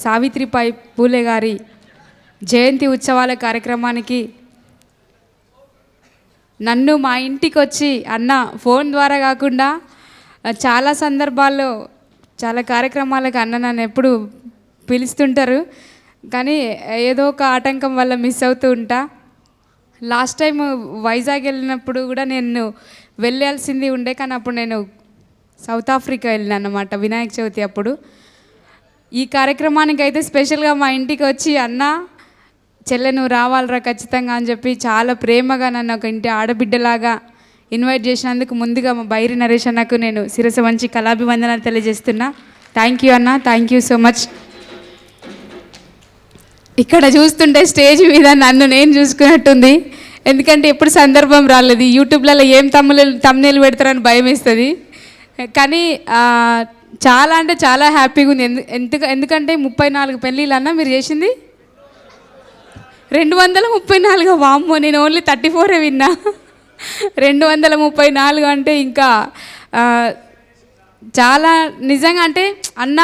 సావిత్రిబాయి పూలే గారి జయంతి ఉత్సవాల కార్యక్రమానికి నన్ను మా ఇంటికి వచ్చి అన్న ఫోన్ ద్వారా కాకుండా చాలా సందర్భాల్లో చాలా కార్యక్రమాలకు అన్న నన్ను ఎప్పుడు పిలుస్తుంటారు, కానీ ఏదో ఒక ఆటంకం వల్ల మిస్ అవుతూ ఉంటా. లాస్ట్ టైం వైజాగ్ వెళ్ళినప్పుడు కూడా నేను వెళ్ళాల్సింది ఉండే, కానీ అప్పుడు నేను సౌత్ ఆఫ్రికా వెళ్ళినా అన్నమాట వినాయక చవితి అప్పుడు. ఈ కార్యక్రమానికి అయితే స్పెషల్గా మా ఇంటికి వచ్చి అన్న చెల్లె నువ్వు రావాలరా ఖచ్చితంగా అని చెప్పి చాలా ప్రేమగా నన్ను ఒక ఇంటి ఆడబిడ్డలాగా ఇన్వైట్ చేసినందుకు ముందుగా మా బైరి నరేష్ అన్నకు నేను శిరస వంచి కళాభివందనాలు తెలియజేస్తున్నా. థ్యాంక్ యూ అన్న, థ్యాంక్ యూ సో మచ్. ఇక్కడ చూస్తుంటే స్టేజ్ మీద నన్ను నేను చూసుకున్నట్టుంది, ఎందుకంటే ఎప్పుడు సందర్భం రాలేదు. యూట్యూబ్లలో ఏం తమ్ముళ్ళు పెడతారని భయం వేస్తుంది, కానీ చాలా అంటే చాలా హ్యాపీగా ఉంది. ఎందుకంటే 34 పెళ్ళిళ్ళు అన్న మీరు చేసింది 234. వామ్మో, నేను ఓన్లీ 34 విన్నా. 234 అంటే ఇంకా చాలా నిజంగా అంటే అన్న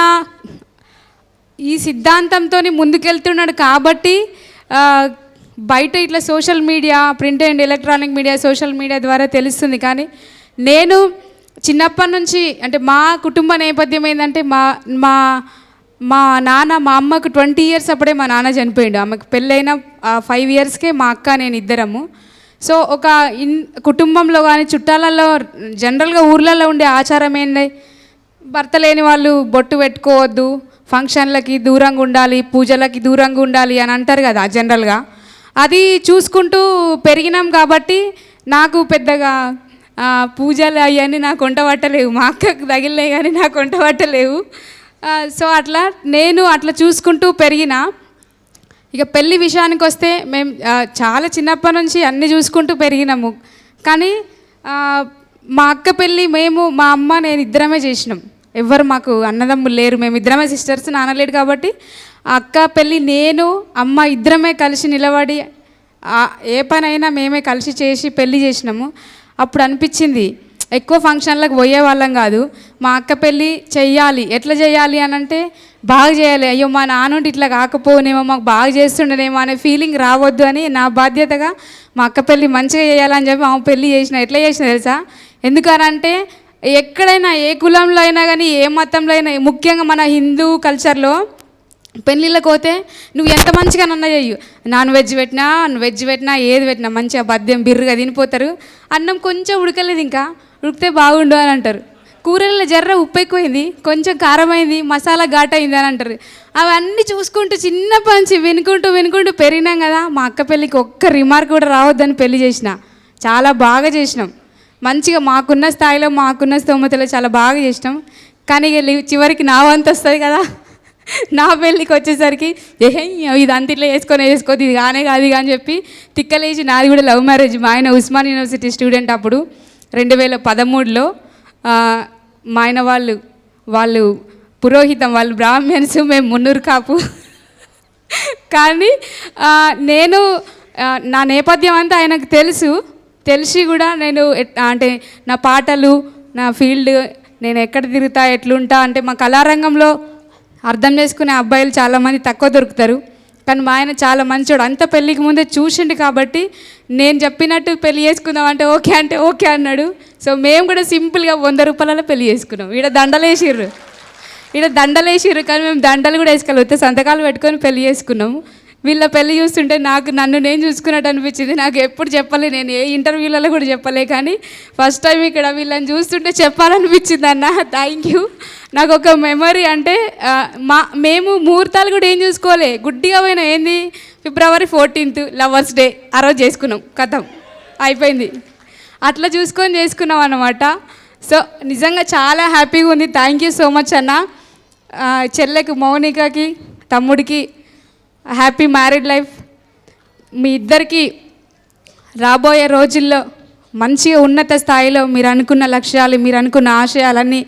ఈ సిద్ధాంతంతో ముందుకెళ్తున్నాడు కాబట్టి బయట ఇట్లా social media, print and electronic media, social media ద్వారా తెలుస్తుంది. కానీ నేను చిన్నప్పటి నుంచి అంటే మా కుటుంబ నేపథ్యం ఏంటంటే మా నాన్న మా అమ్మకు 20 years అప్పుడే మా నాన్న చనిపోయాడు. ఆమెకు పెళ్ళైన 5 yearsకే మా అక్క నేను ఇద్దరము. సో ఒక కుటుంబంలో కానీ చుట్టాలలో జనరల్గా ఊర్లలో ఉండే ఆచారం ఏంటి, భర్త లేని వాళ్ళు బొట్టు పెట్టుకోవద్దు, ఫంక్షన్లకి దూరంగా ఉండాలి, పూజలకి దూరంగా ఉండాలి అని అంటారు కదా జనరల్గా. అది చూసుకుంటూ పెరిగినాం కాబట్టి నాకు పెద్దగా పూజలు అవన్నీ నాకు వంట పట్టలేవు, మా అక్కకు తగిలినాయి కానీ నాకు వంట పట్టలేవు. సో అట్లా నేను అట్లా చూసుకుంటూ పెరిగిన. ఇక పెళ్ళి విషయానికి వస్తే మేము చాలా చిన్నప్పటి నుంచి అన్నీ చూసుకుంటూ పెరిగినాము. కానీ మా అక్క పెళ్ళి మేము మా అమ్మ నేను ఇద్దరమే చేసినాం, ఎవ్వరు మాకు అన్నదమ్ములు లేరు, మేము ఇద్దరమే సిస్టర్స్, నాన్న లేడు కాబట్టి అక్క పెళ్ళి నేను అమ్మ ఇద్దరమే కలిసి నిలబడి ఏ పనైనా మేమే కలిసి చేసి పెళ్ళి చేసినాము. అప్పుడు అనిపించింది ఎక్కువ ఫంక్షన్లకు పోయే వాళ్ళం కాదు, మా అక్క పెళ్ళి చెయ్యాలి, ఎట్లా చేయాలి అని అంటే బాగా చేయాలి, అయ్యో మా నాన్నుండి ఇట్లా కాకపోనేమో మాకు బాగా చేస్తుండేమో అనే ఫీలింగ్ రావద్దు అని నా బాధ్యతగా మా అక్క పెళ్ళి మంచిగా చేయాలని చెప్పి ఆమె పెళ్ళి చేసిన. ఎట్లా చేసిన తెలుసా, ఎందుకనంటే ఎక్కడైనా ఏ కులంలో అయినా కానీ ఏ మతంలో అయినా, ముఖ్యంగా మన హిందూ కల్చర్లో పెళ్ళిళ్ళకి పోతే నువ్వు ఎంత మంచిగా నన్న చెయ్యు, నాన్ వెజ్ పెట్టినా ఏది పెట్టినా మంచిగా బద్యం బిర్రుగా తినిపోతారు. అన్నం కొంచెం ఉడకలేదు, ఇంకా ఉడికితే బాగుండు అని అంటారు. కూరల్లో జర్ర ఉప్పు ఎక్కువైంది, కొంచెం కారమైంది, మసాలా ఘాటైంది అని అంటారు. అవన్నీ చూసుకుంటూ చిన్నప్పటి నుంచి వినుకుంటూ పెరిగినాం కదా. మా అక్క పెళ్ళికి ఒక్క రిమార్క్ కూడా రావద్దని పెళ్ళి చేసిన, చాలా బాగా చేసినాం, మంచిగా మాకున్న స్థాయిలో మాకున్న స్తోమతలో చాలా బాగా చేసినాం. కానీ చివరికి నా వంతు వస్తుంది కదా, నా పెళ్ళికి వచ్చేసరికి ఇది అంత ఇట్లా వేసుకోదు, ఇది కానే కాదు అని చెప్పి తిక్కలేసి నాది కూడా లవ్ మ్యారేజ్. మా ఆయన ఉస్మాన్ యూనివర్సిటీ స్టూడెంట్ అప్పుడు 2013లో. మా ఆయన వాళ్ళు పురోహితం, వాళ్ళు బ్రాహ్మణ్స్, మేము మున్నూరు కాపు. కానీ నేను నా నేపథ్యం అంతా ఆయనకు తెలిసి కూడా నేను అంటే నా పాటలు, నా ఫీల్డ్, నేను ఎక్కడ తిరుగుతా ఎట్లుంటా అంటే మా కళారంగంలో అర్థం చేసుకునే అబ్బాయిలు చాలామంది తక్కువ దొరుకుతారు. కానీ మా ఆయన చాలా మంచోడు, అంత పెళ్ళికి ముందే చూసిండు కాబట్టి నేను చెప్పినట్టు పెళ్ళి చేసుకుందాం అంటే ఓకే అన్నాడు. సో మేము కూడా సింపుల్గా 100 రూపాయలలో పెళ్ళి చేసుకున్నాం. ఈడ దండలేసిర్రు కానీ మేము దండలు కూడా వేసుకోలేకపోతే సంతకాలు పెట్టుకొని పెళ్ళి చేసుకున్నాము. వీళ్ళ పెళ్ళి చూస్తుంటే నన్ను నేను చూసుకున్నట్టు అనిపించింది. నాకు ఎప్పుడు చెప్పలే, నేను ఏ ఇంటర్వ్యూలలో కూడా చెప్పలే, కానీ ఫస్ట్ టైం ఇక్కడ వీళ్ళని చూస్తుంటే చెప్పాలనిపించింది అన్న. Thank you. నాకు ఒక మెమరీ అంటే మేము ముహూర్తాలు కూడా ఏం చూసుకోలే, గుడ్డిగా పోయినా. ఏంది February 14th లవర్స్ డే, ఆ రోజు చేసుకున్నాం, కథం అయిపోయింది. అట్లా చూసుకొని చేసుకున్నాం అన్నమాట. సో నిజంగా చాలా హ్యాపీగా ఉంది. థ్యాంక్ యూ సో మచ్ అన్న. చెల్లెకి మౌనికకి, తమ్ముడికి హ్యాపీ మ్యారీడ్ లైఫ్. మీ ఇద్దరికి రాబోయే రోజుల్లో మంచిగా ఉన్నత స్థాయిలో మీరు అనుకున్న లక్ష్యాలు, మీరు అనుకున్న ఆశయాలన్నీ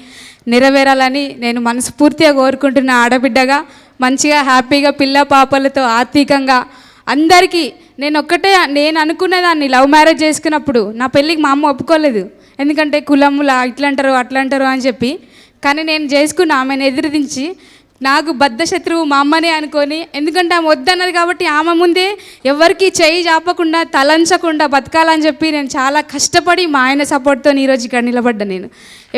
నెరవేరాలని నేను మనస్ఫూర్తిగా కోరుకుంటున్న. ఆడబిడ్డగా మంచిగా హ్యాపీగా పిల్ల పాపలతో ఆర్థికంగా అందరికీ నేను అనుకునేదాన్ని. లవ్ మ్యారేజ్ చేసుకున్నప్పుడు నా పెళ్ళికి మా అమ్మ ఒప్పుకోలేదు, ఎందుకంటే కులములా ఇట్లంటారు అట్లంటారు అని చెప్పి. కానీ నేను చేసుకున్న ఆమెను ఎదిరించి నాకు బద్ధ శత్రువు మా అమ్మనే అనుకొని, ఎందుకంటే ఆమె వద్దన్నది కాబట్టి ఆమె ముందే ఎవరికి చేయి చాపకుండా తలంచకుండా బతకాలని చెప్పి నేను చాలా కష్టపడి మా ఆయన సపోర్ట్తో ఈరోజు ఇక్కడ నిలబడ్డా. నేను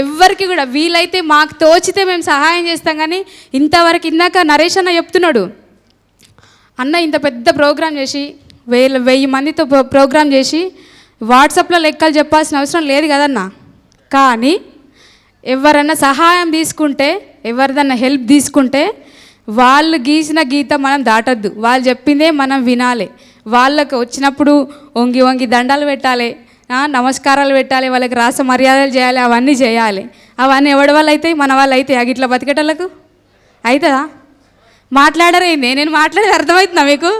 ఎవరికి కూడా వీలైతే మాకు తోచితే మేము సహాయం చేస్తాం, కానీ ఇంతవరకు ఇందాక నరేష్ అన్న చెప్తున్నాడు, అన్న ఇంత పెద్ద ప్రోగ్రాం చేసి 1000 మందితో ప్రోగ్రాం చేసి వాట్సాప్లో లెక్కలు చెప్పాల్సిన అవసరం లేదు కదన్నా. కానీ ఎవరన్నా సహాయం తీసుకుంటే, ఎవరిదన్నా హెల్ప్ తీసుకుంటే వాళ్ళు గీసిన గీత మనం దాటద్దు, వాళ్ళు చెప్పిందే మనం వినాలి. వాళ్ళకు వచ్చినప్పుడు వంగి వంగి దండాలు పెట్టాలి, నమస్కారాలు పెట్టాలి, వాళ్ళకి రాస మర్యాదలు చేయాలి, అవన్నీ చేయాలి. అవన్నీ ఎవడి వాళ్ళు అయితే మన వాళ్ళు అయితే అగిట్లా బతికేటోళ్ళకు అవుతుందా? మాట్లాడరేంది? నేను మాట్లాడేది అర్థమవుతుందా మీకు?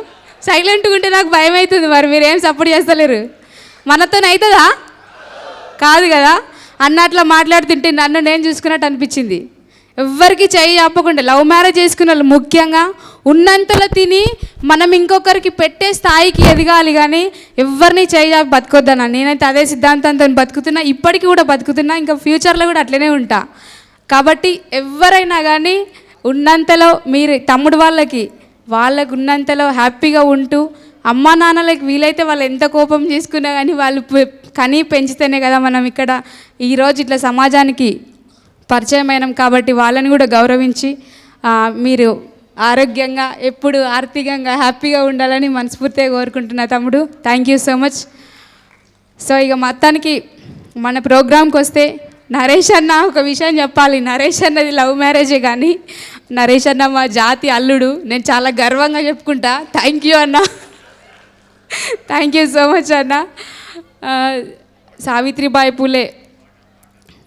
సైలెంట్గా ఉంటే నాకు భయం అవుతుంది. మరి మీరేం సపోర్ట్ చేస్తలేరు. మనతోనే అవుతుందా? కాదు కదా. అన్నట్లా మాట్లాడుతుంటే నన్ను నేను చూసుకున్నట్టు అనిపించింది. ఎవ్వరికి చేయి చెప్పకుండా లవ్ మ్యారేజ్ చేసుకున్న వాళ్ళు ముఖ్యంగా ఉన్నంతలో తిని మనం ఇంకొకరికి పెట్టే స్థాయికి ఎదగాలి, కానీ ఎవరిని చేయి చాపి బతుకొద్దన్నా. నేనైతే అదే సిద్ధాంతంతో బతుకుతున్నా, ఇప్పటికీ కూడా బతుకుతున్నా, ఇంకా ఫ్యూచర్లో కూడా అట్లనే ఉంటా. కాబట్టి ఎవరైనా కానీ ఉన్నంతలో మీరు తమ్ముడు వాళ్ళకి ఉన్నంతలో హ్యాపీగా ఉంటూ, అమ్మా నాన్నలకి వీలైతే వాళ్ళు ఎంత కోపం చేసుకున్నా కానీ వాళ్ళు కనీ పెంచితేనే కదా మనం ఇక్కడ ఈరోజు ఇట్లా సమాజానికి పరిచయం అయినాం. కాబట్టి వాళ్ళని కూడా గౌరవించి మీరు ఆరోగ్యంగా ఎప్పుడు ఆర్థికంగా హ్యాపీగా ఉండాలని మనస్ఫూర్తిగా కోరుకుంటున్నా తమ్ముడు. Thank you so much. So ఇక మొత్తానికి మన ప్రోగ్రాంకి వస్తే, నరేష్ అన్న ఒక విషయం చెప్పాలి. నరేష్ అన్నది లవ్ మ్యారేజే, కానీ నరేష్ అన్న మా జాతి అల్లుడు. నేను చాలా గర్వంగా చెప్పుకుంటా. థ్యాంక్ యూ అన్న, థ్యాంక్ యూ సో మచ్ అన్న. సావిత్రిబాయి పూలే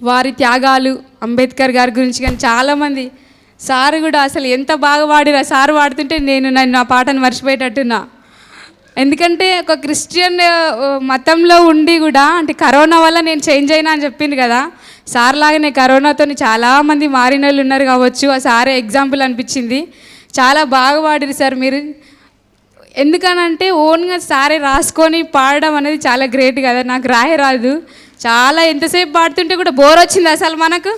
వారి త్యాగాలు, అంబేద్కర్ గారి గురించి కానీ చాలామంది, సార్ కూడా అసలు ఎంత బాగా వాడిరా. సార్ వాడుతుంటే నన్ను ఆ పాటను మర్చిపోయేటట్టున్నా. ఎందుకంటే ఒక క్రిస్టియన్ మతంలో ఉండి కూడా, అంటే కరోనా వల్ల నేను చేంజ్ అయినా అని చెప్పింది కదా. సార్ లాగానే కరోనాతో చాలామంది మారిన వాళ్ళు ఉన్నారు కావచ్చు. ఆ సారే ఎగ్జాంపుల్ అనిపించింది. చాలా బాగా వాడిరు సార్ మీరు. ఎందుకనంటే ఓన్గా సారే రాసుకొని పాడడం అనేది చాలా గ్రేట్ కదా. నాకు రాయరాదు. చాలా ఎంతసేపు పాడుతుంటే కూడా బోర్ వచ్చింది అసలు మనకు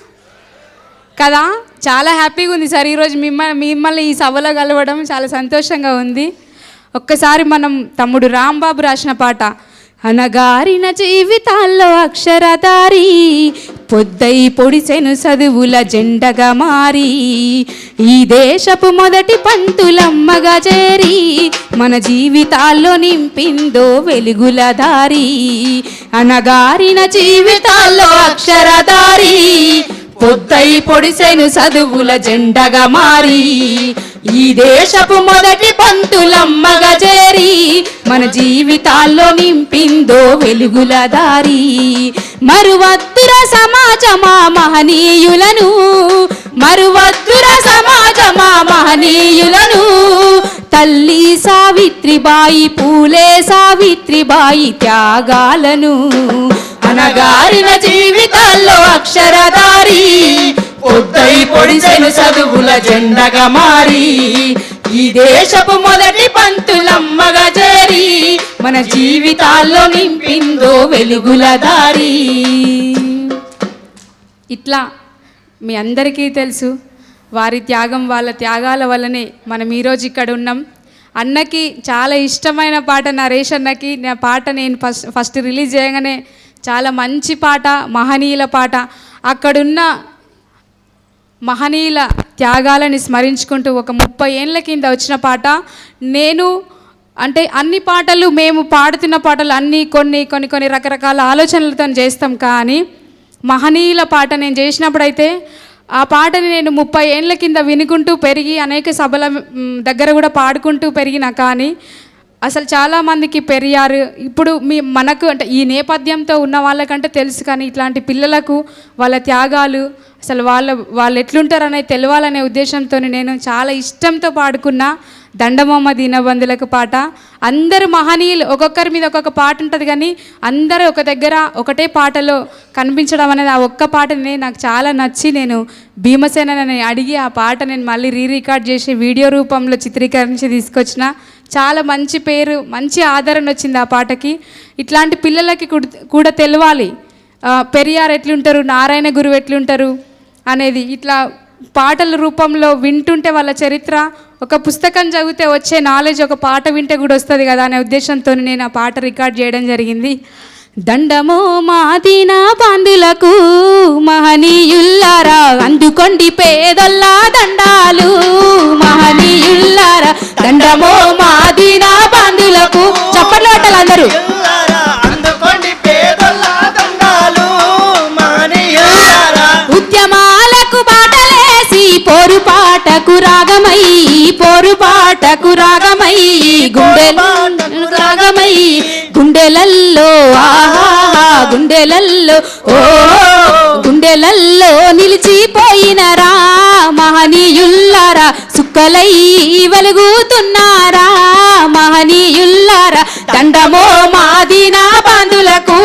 కదా. చాలా హ్యాపీగా ఉంది సార్ ఈరోజు మిమ్మల్ని ఈ సభలో కలవడం చాలా సంతోషంగా ఉంది. ఒక్కసారి మనం తమ్ముడు రాంబాబు రాసిన పాట, అనగారిన జీవితాల్లో అక్షరధారి, పొద్దై పొడిసెను చదువుల జెండగా మారి, ఈ దేశపు మొదటి పంతులమ్మగా చేరి, మన జీవితాల్లో నింపిందో వెలుగుల దారి. అనగారిన జీవితాల్లో అక్షరధారి, పొద్దై పొడిసెను చదువుల జెండగా మారి, ఈ దేశపు మొదటి పంతులమ్మగా చేరి, మన జీవితాల్లో నింపిందో వెలుగుల దారి. మరువద్దుర సమాజమా మహనీయులను, మరువద్దుర సమాజమా మహనీయులను, తల్లి సావిత్రిబాయి పూలే సావిత్రిబాయి త్యాగాలను. అనగారిన జీవితాల్లో అక్షరధారి, పొద్దై పొడిసెను చదువుల జెండగా మారి, ఈ దేశపు మొదటి పంతులమ్మగా చేరి, మన జీవితాల్లో నింపిందో వెలుగుల దారి. ఇట్లా మీ అందరికీ తెలుసు, వారి త్యాగం, వాళ్ళ త్యాగాల వల్లనే మనం ఈరోజు ఇక్కడ ఉన్నాం. అన్నకి చాలా ఇష్టమైన పాట నరేష్ అన్నకి. నా పాట నేను ఫస్ట్ రిలీజ్ చేయగానే చాలా మంచి పాట, మహనీయుల పాట. అక్కడున్న మహనీయుల త్యాగాలని స్మరించుకుంటూ ఒక 30 ఏళ్ళ కింద వచ్చిన పాట. నేను అంటే అన్ని పాటలు మేము పాడుతున్న పాటలు అన్నీ కొన్ని రకరకాల ఆలోచనలతో చేస్తాం, కానీ మహనీయుల పాట నేను చేసినప్పుడైతే ఆ పాటని నేను 30 ఏళ్ళ కింద వినుకుంటూ పెరిగి అనేక సభల దగ్గర కూడా పాడుకుంటూ పెరిగిన, కానీ అసలు చాలామందికి పెరియారు ఇప్పుడు మనకు అంటే ఈ నేపథ్యంతో ఉన్న వాళ్ళకంటే తెలుసు, కానీ ఇట్లాంటి పిల్లలకు వాళ్ళ త్యాగాలు అసలు వాళ్ళు ఎట్లుంటారనేది తెలియాలనే ఉద్దేశంతో నేను చాలా ఇష్టంతో పాడుకున్న దండమమ్మ దీనబంధులకు పాట. అందరు మహనీయులు ఒక్కొక్కరి మీద ఒక్కొక్క పాట ఉంటుంది, కానీ అందరూ ఒక దగ్గర ఒకటే పాటలో కనిపించడం అనేది ఆ ఒక్క పాటనే నాకు చాలా నచ్చి నేను భీమసేనని అడిగి ఆ పాట నేను మళ్ళీ రికార్డ్ చేసి వీడియో రూపంలో చిత్రీకరించి తీసుకొచ్చిన. చాలా మంచి పేరు, మంచి ఆదరణ వచ్చింది ఆ పాటకి. ఇట్లాంటి పిల్లలకి కూడా తెలియాలి పెరియార్ ఎట్లుంటారు, నారాయణ గురువు ఎట్లుంటారు అనేది. ఇట్లా పాటల రూపంలో వింటుంటే వాళ్ళ చరిత్ర, ఒక పుస్తకం చదివితే వచ్చే నాలెడ్జ్ ఒక పాట వింటే కూడా వస్తుంది కదా అనే ఉద్దేశంతో నేను ఆ పాట రికార్డ్ చేయడం జరిగింది. దండమో మాదిన బాంధులకు మహనీయుల్లారా, అందుకోండి పేదొల్లా దండాలు మహనీయుల్లారా. దండమో మాదిన బాంధులకు, చప్పట్లు కొట్టాలి అందరూ. ఉద్యమాలకు బాటలేసి పోరుపాటకు రాగమై, పోరుపాటకు రాగమై, రాగమై గుండెలల్లో ఆహా గుండెలల్లో ఓ గుండెలల్లో నిలిచిపోయినరా మహనీయుల్లారా, సుక్కలై వెలుగుతున్నారా మహనీయుల్లారా. దండమో మాదిన బాంధులకు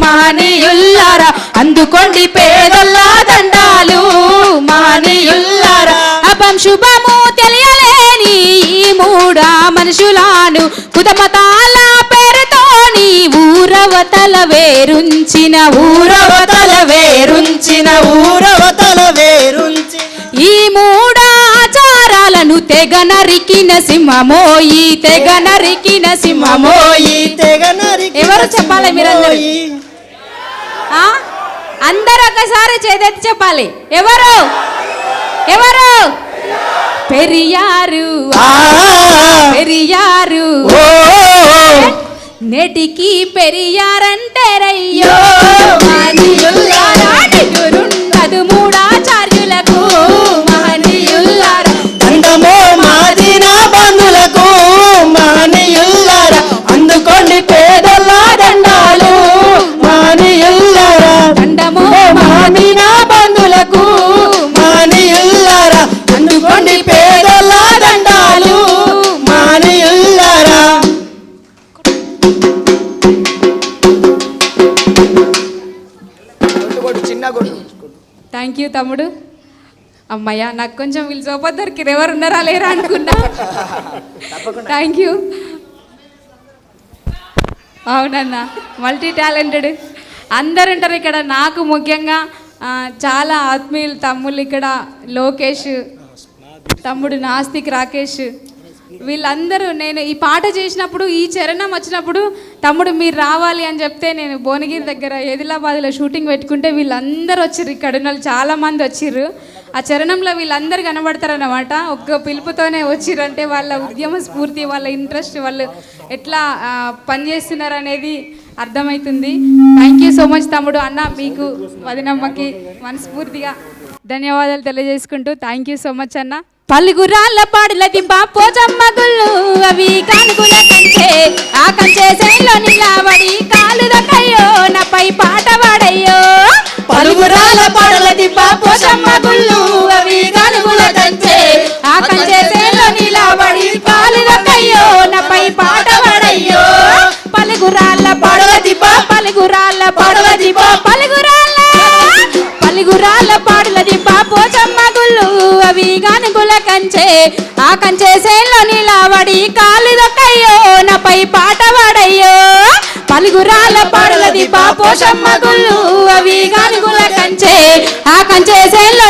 మహనీయుల్లారా, అందుకోండి పేదొల్లా దండాలు మహనీయుల్లారా. అపం శుభము తెలియలేని ఈ మూడా మనుషులాను కుతమతాల పేరుతోని ఊరవతల వేరుంచిన, ఊరవతల వేరుంచిన, ఊరవతల వేరుంచిన ఈ మూడాచారాలను తెగ నరికిన సింహమోయి, తెగ నరికిన సింహమోయి, తెగ నరికి. ఎవరు చెప్పాలి మీరందరూ? అందరూ ఒకసారి చేదెత్తి చెప్పాలి. ఎవరు ఎవరు? పెరియారు పెరియారు, నేటికి పెరియారంటే రయ్యో మహనీయుల్లారా, మూడాచార్యులకు మహనీయుల్లారా. దండమో మాదిన బంధులకు మహనీయుల్లారా, అందుకోండి పేదొల్లా దండాలు మహనీయుల్లారా. దండమో మాదిన బంధులకు మహనీయుల్లారా, అందుకోండి పేదొల్లా దండాలు మహనీయుల్లారా. థ్యాంక్ యూ తమ్ముడు. అమ్మయ్య, నాకు కొంచెం వీళ్ళు సోపతి దొరికిరు, ఎవరు ఉన్నారా లేరా అనుకున్నా. Thank you. అవునన్నా, మల్టీ టాలెంటెడ్ అందరు ఉంటారు ఇక్కడ. నాకు ముఖ్యంగా చాలా ఆత్మీయులు తమ్ముళ్ళు ఇక్కడ, లోకేష్ తమ్ముడు, నాస్తిక్, రాకేష్, వీళ్ళందరూ. నేను ఈ పాట చేసినప్పుడు, ఈ చరణం వచ్చినప్పుడు తమ్ముడు మీరు రావాలి అని చెప్తే, నేను భువనగిరి దగ్గర ఆదిలాబాద్లో షూటింగ్ పెట్టుకుంటే వీళ్ళందరూ వచ్చిర్రు, ఇక్కడ ఉన్న వాళ్ళు చాలామంది వచ్చిర్రు. ఆ చరణంలో వీళ్ళందరూ కనబడతారన్నమాట. ఒక్క పిలుపుతోనే వచ్చిర్రంటే వాళ్ళ ఉద్యమ స్ఫూర్తి, వాళ్ళ ఇంట్రెస్ట్, వాళ్ళు ఎట్లా పనిచేస్తున్నారు అనేది అర్థమవుతుంది. థ్యాంక్ యూ సో మచ్ తమ్ముడు. అన్న మీకు వదినమ్మకి మనస్ఫూర్తిగా ధన్యవాదాలు తెలియజేసుకుంటూ థ్యాంక్ యూ సో మచ్ అన్న. పలుగురాళ్ళ పాడుల దింప పోచమ్మ గుళ్ళు అవి కానుకుల కంచే, ఆ కంచే శైలో నిలబడి కాలు దక్కయ్యో నాపై పాట పాడయ్యో. పలుగురాళ్ళ పాడుల దింప పోచమ్మ గుళ్ళు అవి కానుకుల కంచే, ఆ కంచే శైలో నిలబడి కాలు దక్కయ్యో నాపై పాట పాడయ్యో. పలుగురాళ్ళ పాడుల దింప, పలుగురాళ్ళ పాడుల దింప, పలుగురాళ్ళ పలుగురాళ్ళ పాడుల దింప పోచమ్మ గుళ్ళు అవి గానుగుల కంచే, ఆ కంచే శైలో నిలబడి కాలు దక్కయ్యో నాపై పాట పాడయ్యో. పలుగురాళ్ళ పాడుల దింప పోచమ్మ గుళ్ళు అవి గానుగుల కంచే, ఆ కంచే శైలో